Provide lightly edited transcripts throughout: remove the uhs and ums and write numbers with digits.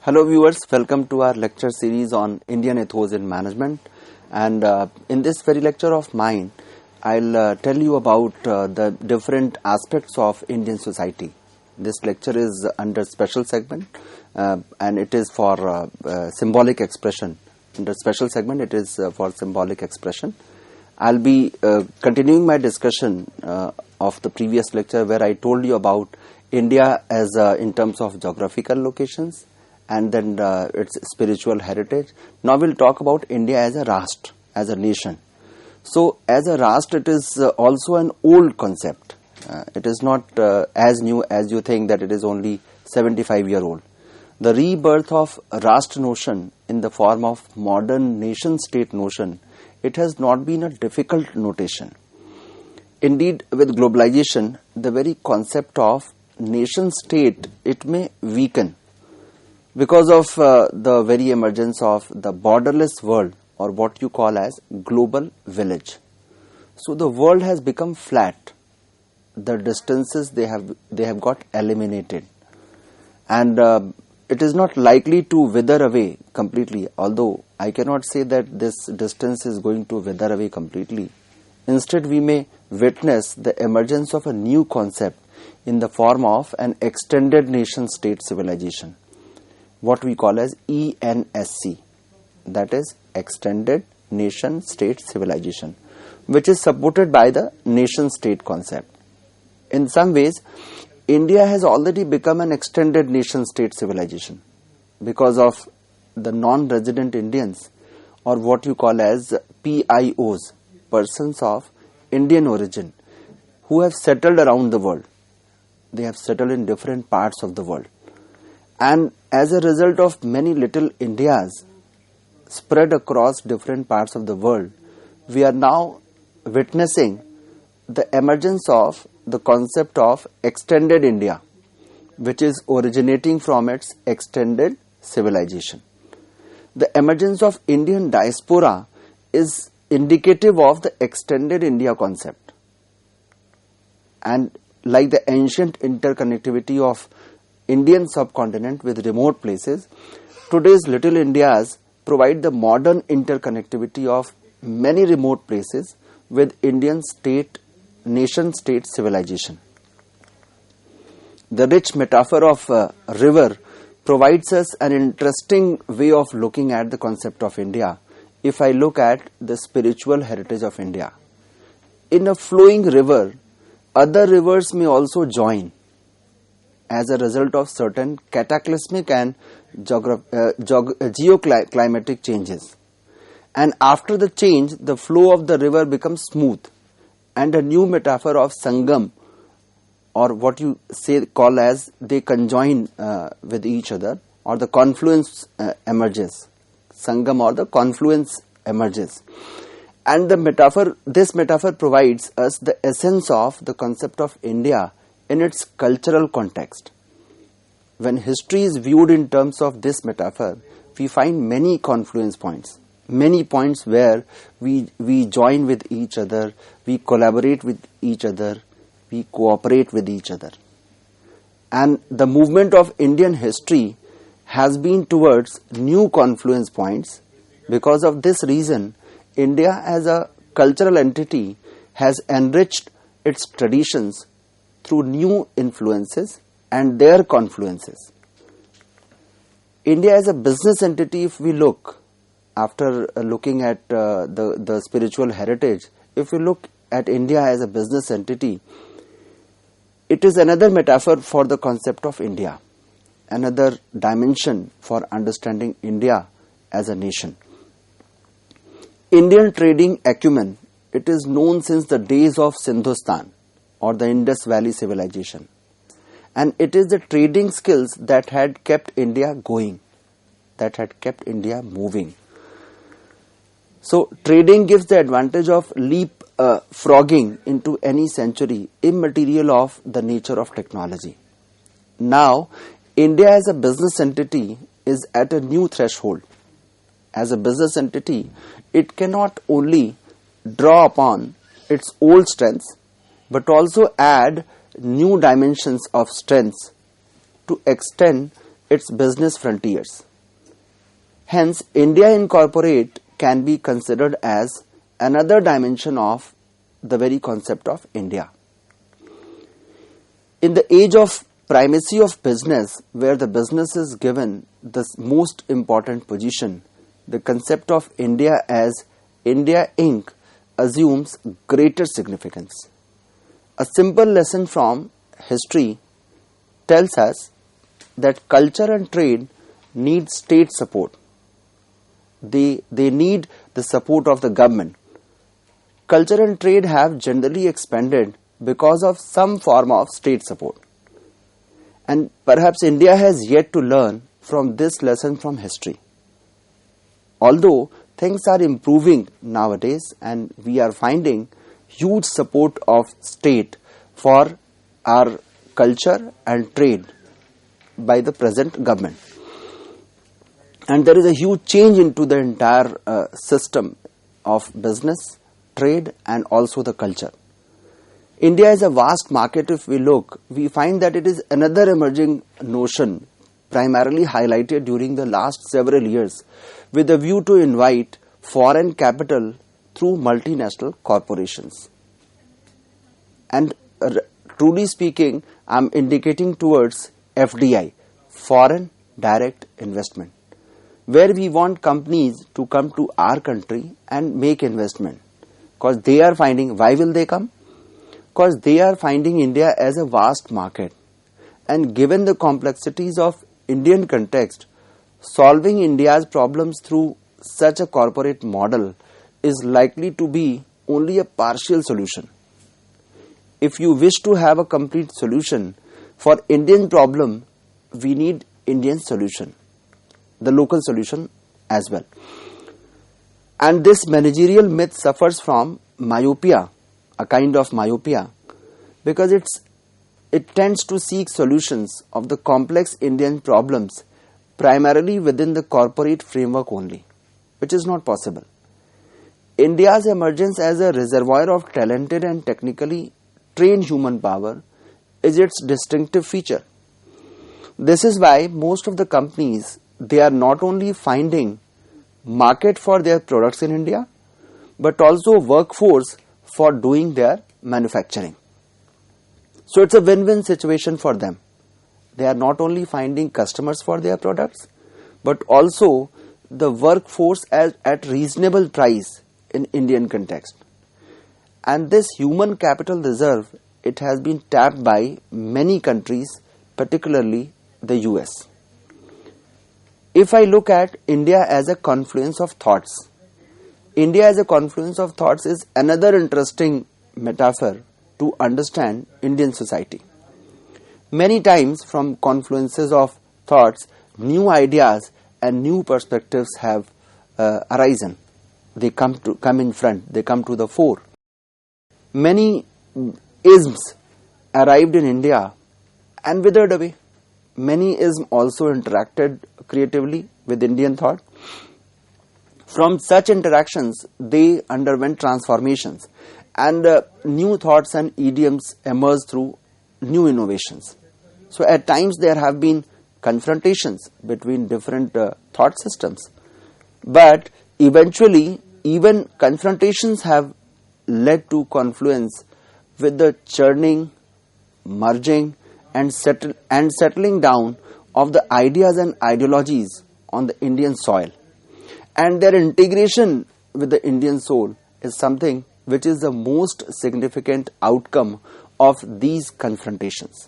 Hello viewers, welcome to our lecture series on Indian Ethos in Management, and in this very lecture of mine I'll tell you about the different aspects of Indian society. This lecture is under special segment and it is for symbolic expression. Under special segment it is for symbolic expression. I'll be continuing my discussion of the previous lecture where I told you about India as in terms of geographical locations and then its spiritual heritage. Now we'll talk about India as a Rashtra, as a nation. So as a Rashtra, it is also an old concept. It is not as new as you think that it is only 75-year-old. The rebirth of Rashtra notion in the form of modern nation-state notion, it has not been a difficult notation. Indeed, with globalization, the very concept of nation-state, it may weaken because of the very emergence of the borderless world, or what you call as global village. So the world has become flat. The distances they have got eliminated, and it is not likely to wither away completely, although I cannot say that this distance is going to wither away completely. Instead, we may witness the emergence of a new concept in the form of an extended nation-state civilization, what we call as ENSC, that is extended nation-state civilization, which is supported by the nation-state concept. In some ways, India has already become an extended nation-state civilization because of the non-resident Indians, or what you call as PIOs, persons of Indian origin, who have settled around the world. They have settled in different parts of the world. And as a result of many little Indias spread across different parts of the world, we are now witnessing the emergence of the concept of extended India, which is originating from its extended civilization. The emergence of Indian diaspora is indicative of the extended India concept. And like the ancient interconnectivity of Indian subcontinent with remote places, today's little Indias provide the modern interconnectivity of many remote places with Indian nation-state civilization. The rich metaphor of a river provides us an interesting way of looking at the concept of India if I look at the spiritual heritage of India. In a flowing river, other rivers may also join as a result of certain cataclysmic and geoclimatic changes. And after the change, the flow of the river becomes smooth, and a new metaphor of Sangam, or what you call as they conjoin with each other, or the confluence emerges. Sangam or the confluence emerges. And this metaphor provides us the essence of the concept of India in its cultural context. When history is viewed in terms of this metaphor, we find many confluence points, many points where we join with each other, we collaborate with each other, we cooperate with each other. And the movement of Indian history has been towards new confluence points. Because of this reason, India as a cultural entity has enriched its traditions through new influences and their confluences. India as a business entity, if we look, after looking at the spiritual heritage, if we look at India as a business entity, it is another metaphor for the concept of India, another dimension for understanding India as a nation. Indian trading acumen, it is known since the days of Sindhustan, or the Indus Valley civilization. And it is the trading skills that had kept India going, that had kept India moving. So trading gives the advantage of leapfrogging into any century, immaterial of the nature of technology. Now, India as a business entity is at a new threshold. As a business entity, it cannot only draw upon its old strengths, but also add new dimensions of strengths to extend its business frontiers. Hence, India Incorporate can be considered as another dimension of the very concept of India. In the age of primacy of business, where the business is given the most important position, the concept of India as India Inc. assumes greater significance. A simple lesson from history tells us that culture and trade need state support. They need the support of the government. Culture and trade have generally expanded because of some form of state support. And perhaps India has yet to learn from this lesson from history. Although things are improving nowadays and we are finding huge support of state for our culture and trade by the present government. And there is a huge change into the entire system of business, trade and also the culture. India is a vast market. If we look, we find that it is another emerging notion primarily highlighted during the last several years with a view to invite foreign capital through multinational corporations. And truly speaking, I am indicating towards FDI, foreign direct investment, where we want companies to come to our country and make investment. Because they are finding, why will they come? Because they are finding India as a vast market. And given the complexities of Indian context, solving India's problems through such a corporate model is likely to be only a partial solution. If you wish to have a complete solution for Indian problem, we need Indian solution, the local solution as well. And this managerial myth suffers from myopia, a kind of myopia, because it tends to seek solutions of the complex Indian problems primarily within the corporate framework only, which is not possible. India's emergence as a reservoir of talented and technically trained human power is its distinctive feature. This is why most of the companies, they are not only finding market for their products in India, but also workforce for doing their manufacturing. So it's a win-win situation for them. They are not only finding customers for their products, but also the workforce at reasonable price in Indian context. And this human capital reserve, it has been tapped by many countries, particularly the US. If I look at India as a confluence of thoughts, India as a confluence of thoughts is another interesting metaphor to understand Indian society. Many times from confluences of thoughts, new ideas and new perspectives have arisen. They come in front, they come to the fore. Many isms arrived in India and withered away. Many isms also interacted creatively with Indian thought. From such interactions, they underwent transformations and new thoughts and idioms emerged through new innovations. So at times there have been confrontations between different thought systems, but eventually even confrontations have led to confluence with the churning, merging and settling down of the ideas and ideologies on the Indian soil. And their integration with the Indian soul is something which is the most significant outcome of these confrontations.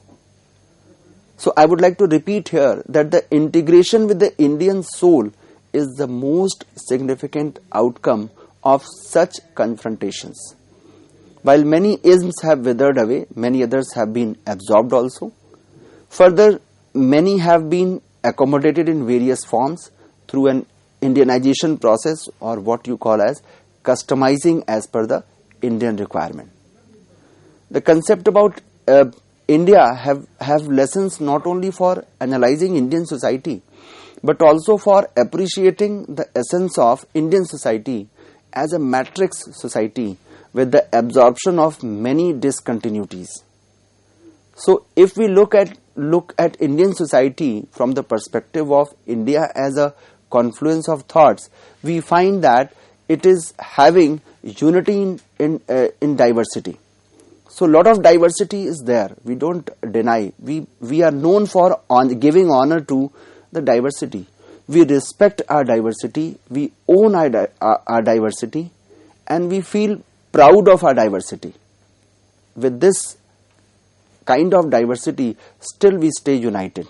So I would like to repeat here that the integration with the Indian soul is the most significant outcome of such confrontations. While many isms have withered away, many others have been absorbed also. Further, many have been accommodated in various forms through an Indianization process, or what you call as customizing as per the Indian requirement. The concept about India have lessons not only for analyzing Indian society, but also for appreciating the essence of Indian society as a matrix society with the absorption of many discontinuities. So if we look at look at Indian society from the perspective of India as a confluence of thoughts, we find that it is having unity in diversity. So lot of diversity is there. We don't deny. We are known for giving honor to the diversity. We respect our diversity. We own our diversity, and we feel proud of our diversity. With this kind of diversity, still we stay united.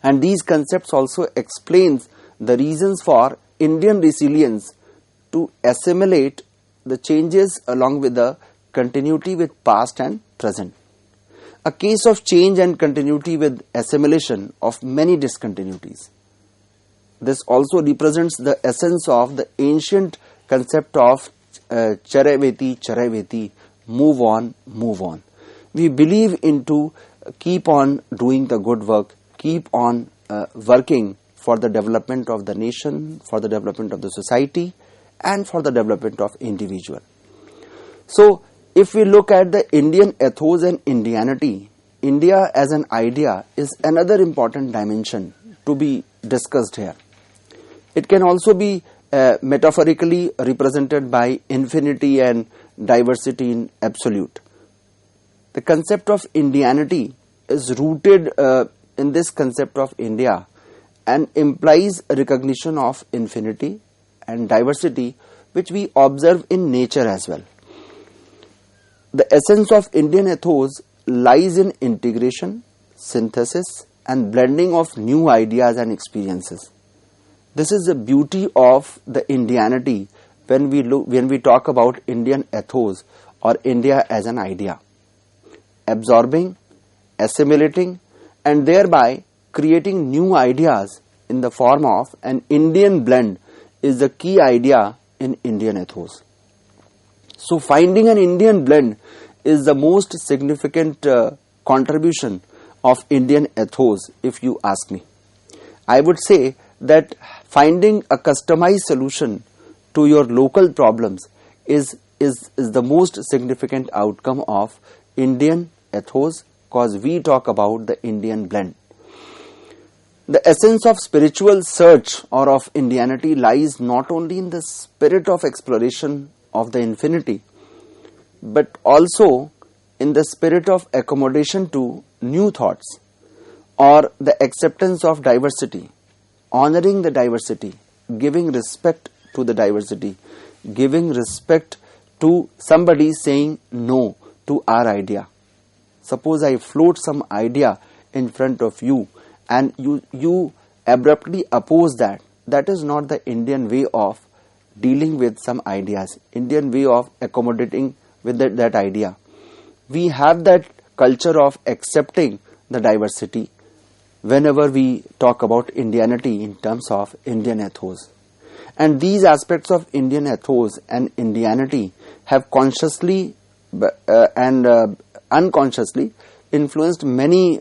And these concepts also explains the reasons for Indian resilience to assimilate the changes along with the continuity with past and present. A case of change and continuity with assimilation of many discontinuities. This also represents the essence of the ancient concept of Charaiveti, move on, move on. We believe into keep on doing the good work, keep on working for the development of the nation, for the development of the society, and for the development of individual. So, if we look at the Indian ethos and Indianity, India as an idea is another important dimension to be discussed here. It can also be metaphorically represented by infinity and diversity in absolute. The concept of Indianity is rooted in this concept of India and implies recognition of infinity and diversity, which we observe in nature as well. The essence of Indian ethos lies in integration, synthesis, and blending of new ideas and experiences. This is the beauty of the Indianity when we talk about Indian ethos or India as an idea. Absorbing, assimilating, and thereby creating new ideas in the form of an Indian blend is the key idea in Indian ethos. So finding an Indian blend is the most significant contribution of Indian ethos, if you ask me. I would say that finding a customized solution to your local problems is the most significant outcome of Indian ethos, because we talk about the Indian blend. The essence of spiritual search or of Indianity lies not only in the spirit of exploration of the infinity, but also in the spirit of accommodation to new thoughts or the acceptance of diversity, honoring the diversity, giving respect to the diversity, giving respect to somebody saying no to our idea. Suppose I float some idea in front of you and you abruptly oppose that. That is not the Indian way of dealing with some ideas, Indian way of accommodating with that idea. We have that culture of accepting the diversity whenever we talk about Indianity in terms of Indian ethos. And these aspects of Indian ethos and Indianity have consciously and unconsciously influenced many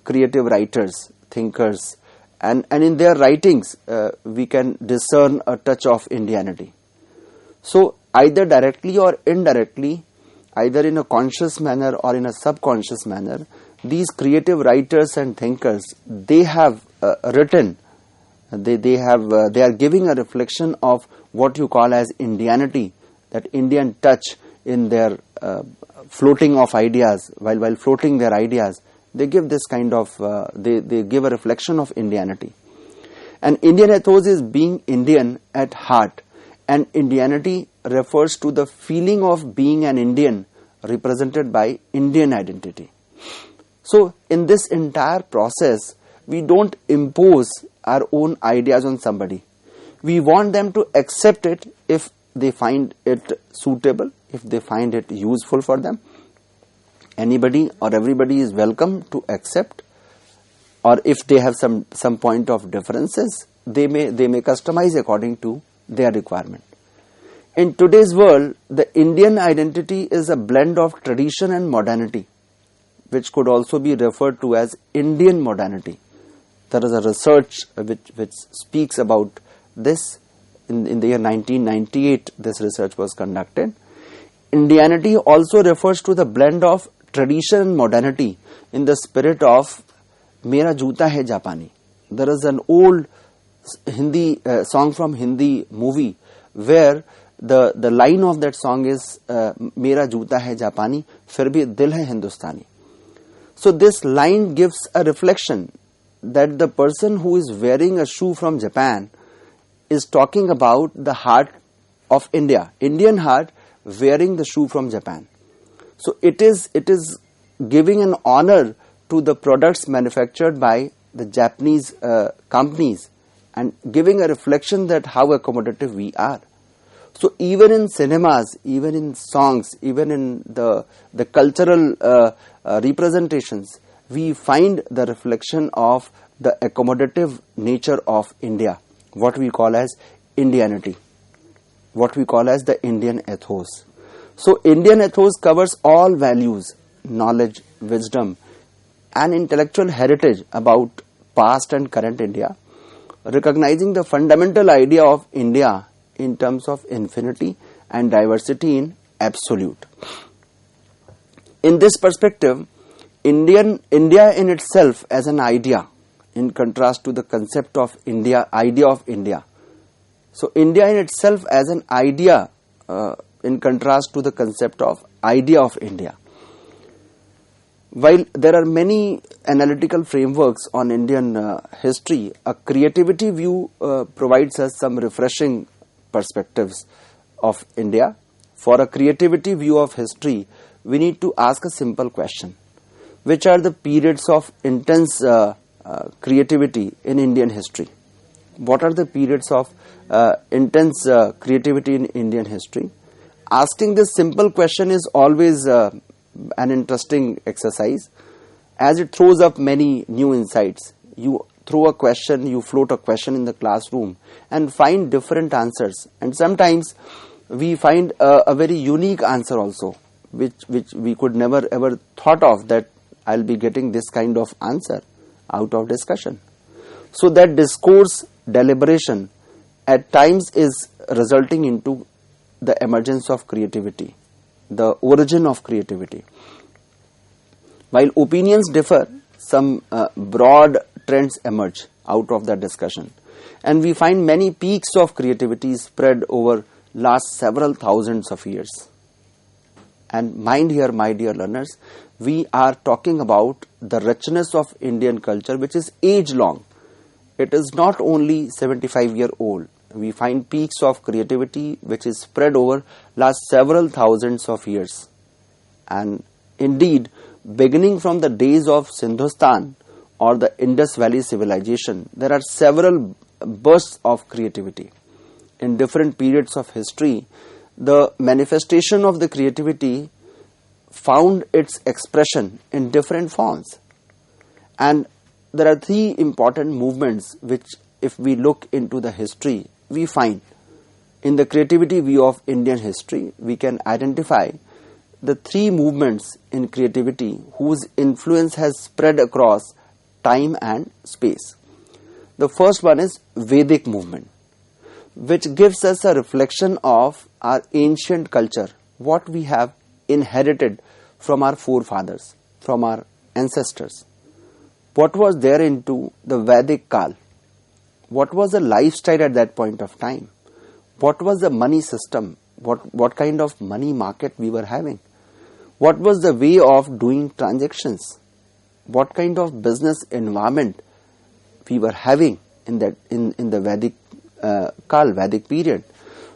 creative writers, thinkers, and in their writings we can discern a touch of Indianity. So either directly or indirectly, either in a conscious manner or in a subconscious manner, these creative writers and thinkers, they have written, they are giving a reflection of what you call as Indianity, that Indian touch in their floating of ideas. While floating their ideas, they give this kind of they give a reflection of Indianity. And Indian ethos is being Indian at heart, and Indianity refers to the feeling of being an Indian represented by Indian identity. So in this entire process, we don't impose our own ideas on somebody. We want them to accept it if they find it suitable, if they find it useful for them. Anybody or everybody is welcome to accept, or if they have some point of differences, they may customize according to their requirement. In today's world, the Indian identity is a blend of tradition and modernity, which could also be referred to as Indian modernity. There is a research which speaks about this. In the year 1998, this research was conducted. Indianity also refers to the blend of tradition and modernity in the spirit of Mera Joota Hai Japani. There is an old Hindi song from Hindi movie where the line of that song is Mera Joota Hai Japani, Fir bhi dil hai Hindustani. So this line gives a reflection that the person who is wearing a shoe from Japan is talking about the heart of India, Indian heart wearing the shoe from Japan. So it is giving an honor to the products manufactured by the Japanese companies and giving a reflection that how accommodative we are. So even in cinemas, even in songs, even in the cultural representations, we find the reflection of the accommodative nature of India, what we call as Indianity, what we call as the Indian ethos. So Indian ethos covers all values, knowledge, wisdom and intellectual heritage about past and current India, recognizing the fundamental idea of India in terms of infinity and diversity in absolute. In this perspective, India in itself as an idea, in contrast to the concept of idea of India. So India in itself as an idea in contrast to the concept of idea of India. While there are many analytical frameworks on Indian history, a creativity view provides us some refreshing perspectives of India. For a creativity view of history, we need to ask a simple question. Which are the periods of intense creativity in Indian history? What are the periods of intense creativity in Indian history? Asking this simple question is always an interesting exercise, as it throws up many new insights. You throw a question, you float a question in the classroom and find different answers, and sometimes we find a very unique answer also, which we could never ever thought of, that I'll be getting this kind of answer out of discussion. So that discourse, deliberation at times is resulting into the emergence of creativity, the origin of creativity. While opinions differ, some broad trends emerge out of that discussion, and we find many peaks of creativity spread over last several thousands of years. And mind here, my dear learners, we are talking about the richness of Indian culture, which is age long. It is not only 75-year-old. We find peaks of creativity which is spread over last several thousands of years. And indeed, beginning from the days of Sindhustan or the Indus Valley civilization, there are several bursts of creativity. In different periods of history, the manifestation of the creativity found its expression in different forms. And there are three important movements which, if we look into the history, we find in the creativity view of Indian history, we can identify the three movements in creativity whose influence has spread across time and space. The first one is Vedic movement, which gives us a reflection of our ancient culture, what we have inherited from our forefathers, from our ancestors. What was there into the Vedic Kal? What was the lifestyle at that point of time? What was the money system? What kind of money market we were having? What was the way of doing transactions? What kind of business environment we were having in the Vedic Kal, Vedic period?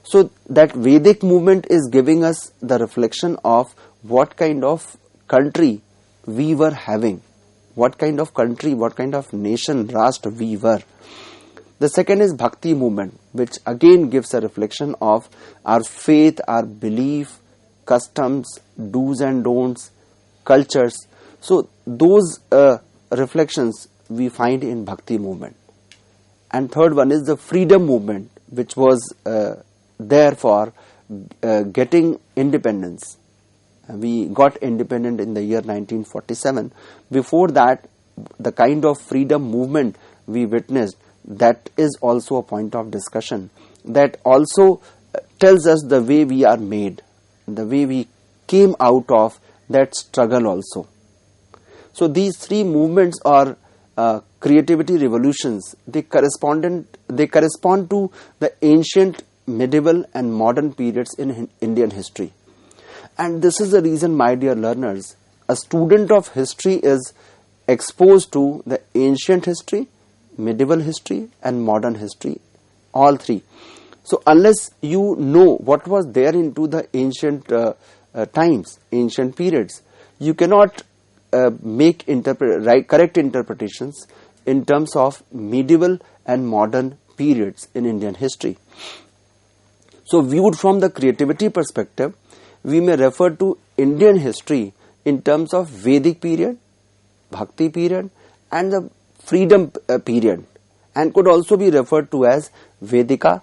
So that Vedic movement is giving us the reflection of what kind of country we were having, what kind of country, what kind of nation, Rashtra we were. The second is Bhakti movement, which again gives a reflection of our faith, our belief, customs, do's and don'ts, cultures. So those reflections we find in Bhakti movement. And third one is the freedom movement, which was there for getting independence. We got independent in the year 1947. Before that, the kind of freedom movement we witnessed, that is also a point of discussion. That also tells us the way we are made, the way we came out of that struggle also. So these three movements or creativity revolutions, they correspond to the ancient, medieval and modern periods in Indian history. And this is the reason, my dear learners, a student of history is exposed to the ancient history, medieval history and modern history, all three. So unless you know what was there into the ancient times, ancient periods, you cannot make correct interpretations in terms of medieval and modern periods in Indian history. So viewed from the creativity perspective, we may refer to Indian history in terms of Vedic period, Bhakti period and the freedom period, and could also be referred to as Vedika,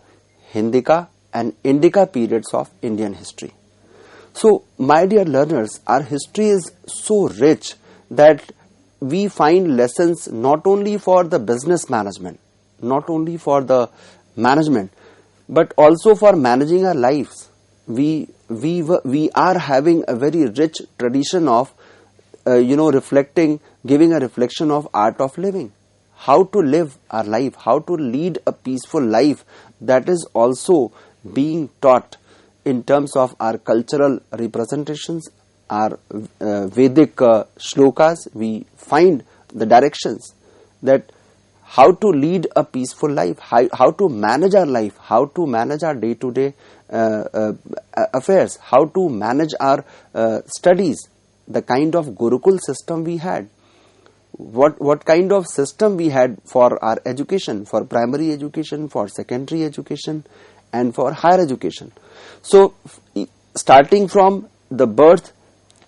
Hindika and Indica periods of Indian history. So my dear learners, our history is so rich that we find lessons not only for the business management, not only for the management, but also for managing our lives. We are having a very rich tradition of reflecting, giving a reflection of art of living, how to live our life, how to lead a peaceful life. That is also being taught in terms of our cultural representations, our Vedic shlokas. We find the directions that how to lead a peaceful life, how to manage our life, how to manage our day-to-day affairs, how to manage our studies, the kind of Gurukul system we had, what kind of system we had for our education, for primary education, for secondary education and for higher education. So starting from the birth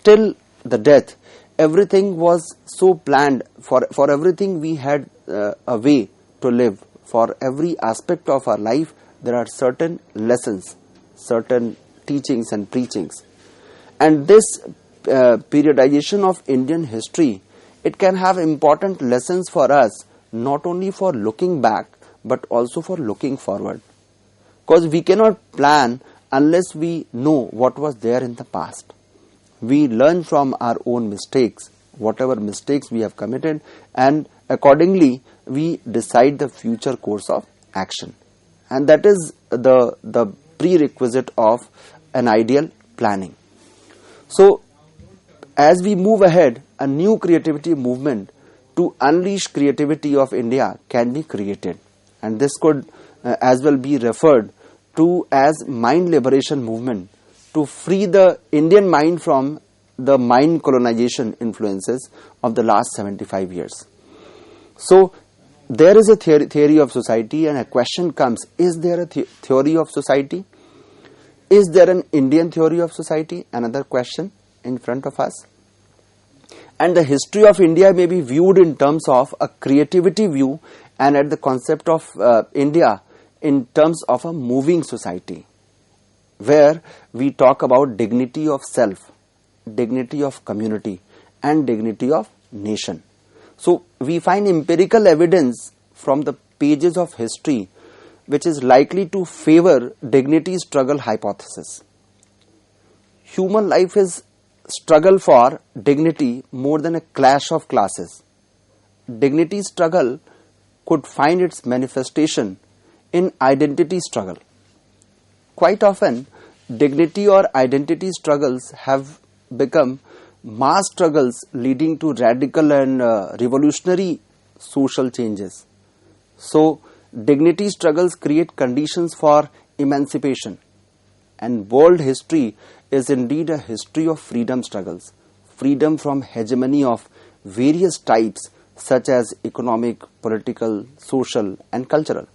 till the death, everything was so planned. For everything we had a way to live. For every aspect of our life there are certain lessons, certain teachings and preachings. And this periodization of Indian history, it can have important lessons for us, not only for looking back but also for looking forward. Because we cannot plan unless we know what was there in the past. We learn from our own mistakes, whatever mistakes we have committed, and accordingly we decide the future course of action. And that is the prerequisite of an ideal planning. So as we move ahead, a new creativity movement to unleash creativity of India can be created, and this could as well be referred to as mind liberation movement, to free the Indian mind from the mind colonization influences of the last 75 years. So there is a theory of society, and a question comes, is there a theory of society? Is there an Indian theory of society? Another question in front of us. And the history of India may be viewed in terms of a creativity view and at the concept of India in terms of a moving society, where we talk about dignity of self, dignity of community and dignity of nation. So we find empirical evidence from the pages of history which is likely to favor dignity struggle hypothesis. Human life is struggle for dignity more than a clash of classes. Dignity struggle could find its manifestation in identity struggle. Quite often, dignity or identity struggles have become mass struggles leading to radical and revolutionary social changes. So, dignity struggles create conditions for emancipation, and world history is indeed a history of freedom struggles, freedom from hegemony of various types such as economic, political, social and cultural.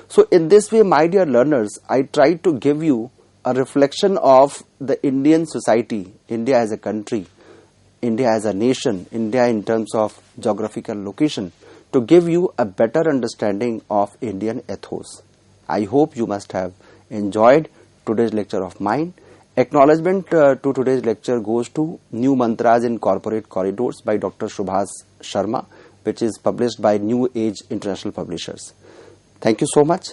So in this way, my dear learners, I tried to give you a reflection of the Indian society, India as a country, India as a nation, India in terms of geographical location, to give you a better understanding of Indian ethos. I hope you must have enjoyed today's lecture of mine. Acknowledgement to today's lecture goes to New Mantras in Corporate Corridors by Dr. Subhas Sharma, which is published by New Age International Publishers. Thank you so much.